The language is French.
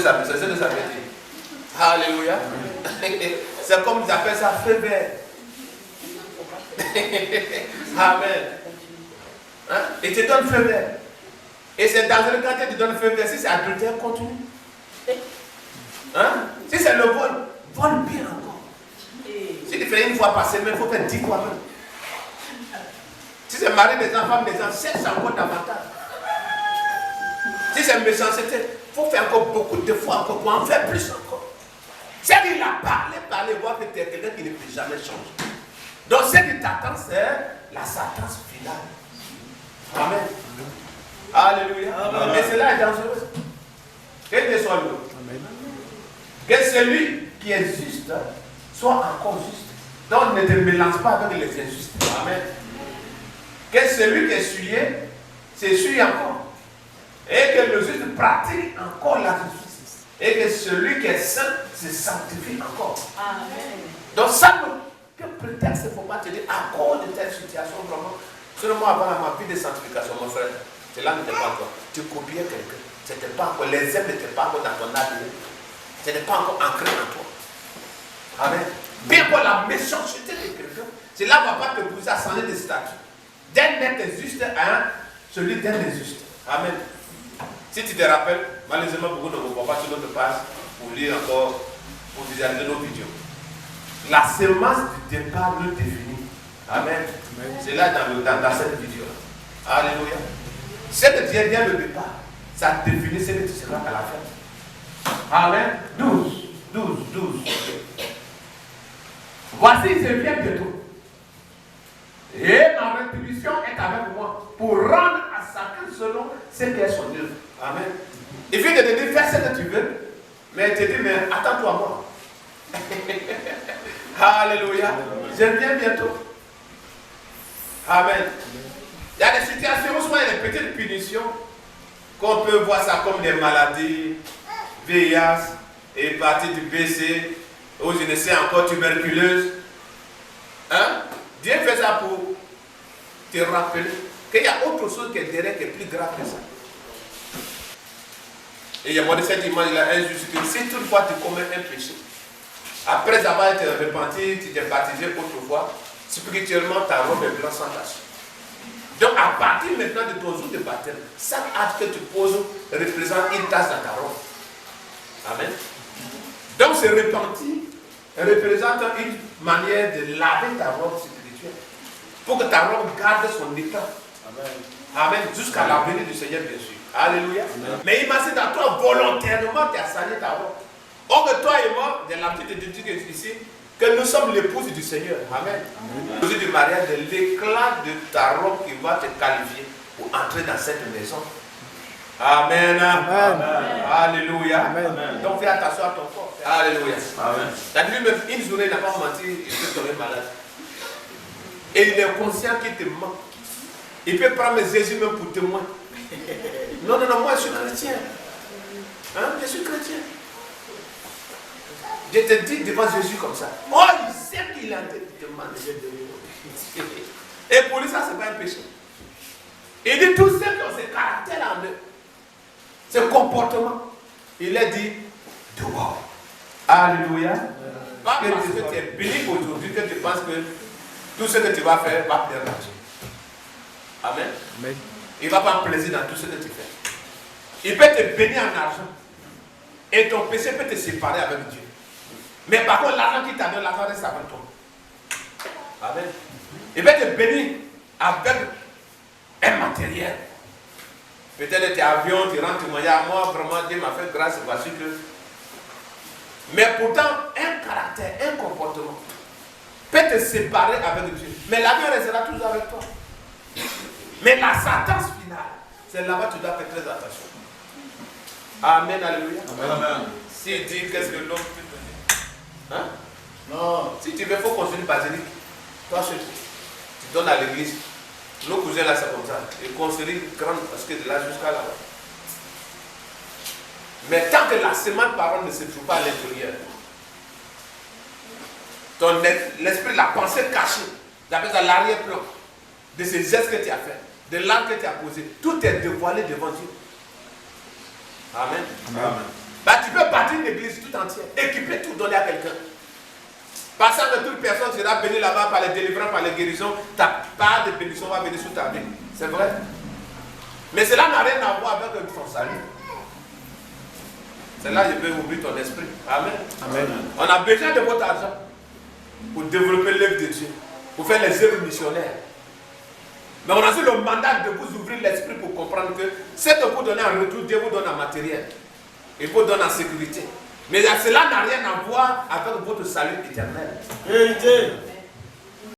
ça veut dire. Alléluia. C'est comme ils appellent ça feu vert. Amen. Hein? Et tu donnes feu vert. Et c'est dangereux quand tu te donnes feu vert. Si c'est adultère, continue. Hein? Si c'est le vol, vole bien encore. Si tu fais une fois par semaine, il faut faire 10 fois même. Si c'est mari des enfants, des gens, c'est encore davantage. Si c'est méchanceté, il faut faire encore beaucoup de fois encore pour en faire plus encore. C'est qu'il a parlé, voir que tu es quelqu'un qui ne peut jamais changer. Donc ce qui t'attend, c'est la sentence finale. Amen. Alléluia. Amen. Mais cela est dangereux. Que Dieu soit loué. Que celui qui est juste soit encore juste. Donc ne te mélange pas avec les injustes. Amen. Que celui qui est souillé s'essuie encore. Et que le juste pratique encore la justice. Et que celui qui est saint se sanctifie encore. Amen. Donc ça, que prétexte il ne faut pas te dire à cause de telle situation vraiment. Seulement avant ma vie de sanctification, mon frère, cela n'était pas encore. Tu copiais quelqu'un. C'était pas encore. Les ailes n'étaient pas encore dans ton ADN. Ce n'est pas encore ancré en toi. Amen. Bien pour la méchanceté de quelqu'un, cela ne va pas te pousser à changer de statut. D'un être juste à celui d'un injuste. Amen. Si tu te rappelles, malheureusement, beaucoup ne vont pas sur notre page pour lire encore, pour visualiser nos vidéos. La semence du départ nous définit. Amen. C'est là dans cette vidéo. Alléluia. Ce que tu es bien le départ, ça définit ce que tu seras à la fin. Amen. 12. Voici, je viens bientôt. Et ma rétribution est avec moi pour rendre à chacun selon ce qu'est son œuvre. Amen. Il fait de te dire, fais ce que tu veux, mais il te dit, mais attends-toi à moi. Alléluia. Je viens bientôt. Amen. Il y a des situations où il y a des petites punitions qu'on peut voir ça comme des maladies, VIH, hépatite BC, ou je ne sais encore tuberculose. Hein? Dieu fait ça pour te rappeler qu'il y a autre chose qui est derrière, qui est plus grave que ça. Et il y a moi de cette image-là, injuste, si toutefois tu commets un péché, après avoir été repenti, tu t'es baptisé autrefois, spirituellement ta robe est blanche sans tache. Donc à partir maintenant de ton jour de baptême, chaque acte que tu poses représente une tache dans ta robe. Amen. Donc ce repenti représente une manière de laver ta robe spirituelle pour que ta robe garde son état. Amen. Amen. Jusqu'à la venue du Seigneur, bien sûr. Alléluia. Amen. Mais imagine à toi volontairement tu as sali ta robe. Or que toi et moi, de l'habitude de dire ici, que nous sommes l'épouse du Seigneur. Amen. L'épouse du mariage, de l'éclat de ta robe qui va te qualifier pour entrer dans cette maison. Amen. Amen. Alléluia. Amen. Donc fais attention à ton corps. Alléluia. Amen. C'est-à-dire même une journée, il n'a pas menti, il peut tomber malade. Et il est conscient qu'il te manque. Il peut prendre Jésus même pour témoin. Non, moi je suis chrétien. Hein? Je suis chrétien. Je te dis devant Jésus comme ça. Oh, il sait qu'il a été demandé de lui. Et pour lui, ça, ce n'est pas un péché. Il dit tous ceux qui ont ce caractère en eux, ce comportement, il a dit dehors. Alléluia. Pas parce que tu es béni aujourd'hui que tu penses que tout ce que tu vas faire va plaire à Dieu. Amen. Amen. Il ne va pas plaisir dans tout ce que tu fais. Il peut te bénir en argent. Et ton péché peut te séparer avec Dieu. Mais par contre, l'argent qu'il t'a donné, l'argent reste avec toi. Amen. Il peut te bénir avec un matériel. Peut-être tes avions, tu rends témoignage à moi, vraiment Dieu m'a fait grâce, voici que. Mais pourtant, un caractère, un comportement peut te séparer avec Dieu. Mais l'avion restera toujours avec toi. Mais la sentence finale, c'est là-bas que tu dois faire très attention. Amen, alléluia. Amen. S'il dit qu'est-ce que l'homme peut donner. Hein? Non. Si tu veux, il faut construire une basilique. Toi, tu donnes à l'église. Nos cousins là, c'est comme ça. Ils construisent une grande parce que de là jusqu'à là. Mais tant que la semence parole ne se trouve pas à l'intérieur, l'esprit, la pensée cachée, d'après l'arrière-plan de ces gestes que tu as fait, de l'art que tu as posé, tout est dévoilé devant Dieu. Amen. Amen. Bah, tu peux bâtir une église tout entière, équiper tout, donner à quelqu'un. Passant que toute personne sera bénie là-bas par les délivrances, par les guérisons, ta part de bénédiction va venir sur ta vie. C'est vrai. Mais cela n'a rien à voir avec ton salut. C'est là que je vais ouvrir ton esprit. Amen. Amen. On a besoin de votre argent pour développer l'œuvre de Dieu, pour faire les œuvres missionnaires. Mais on a aussi le mandat de vous ouvrir l'esprit pour comprendre que ce que vous donnez en retour, Dieu vous donne en matériel. Il vous donne en sécurité. Mais cela n'a rien à voir avec votre salut éternel. Vérité.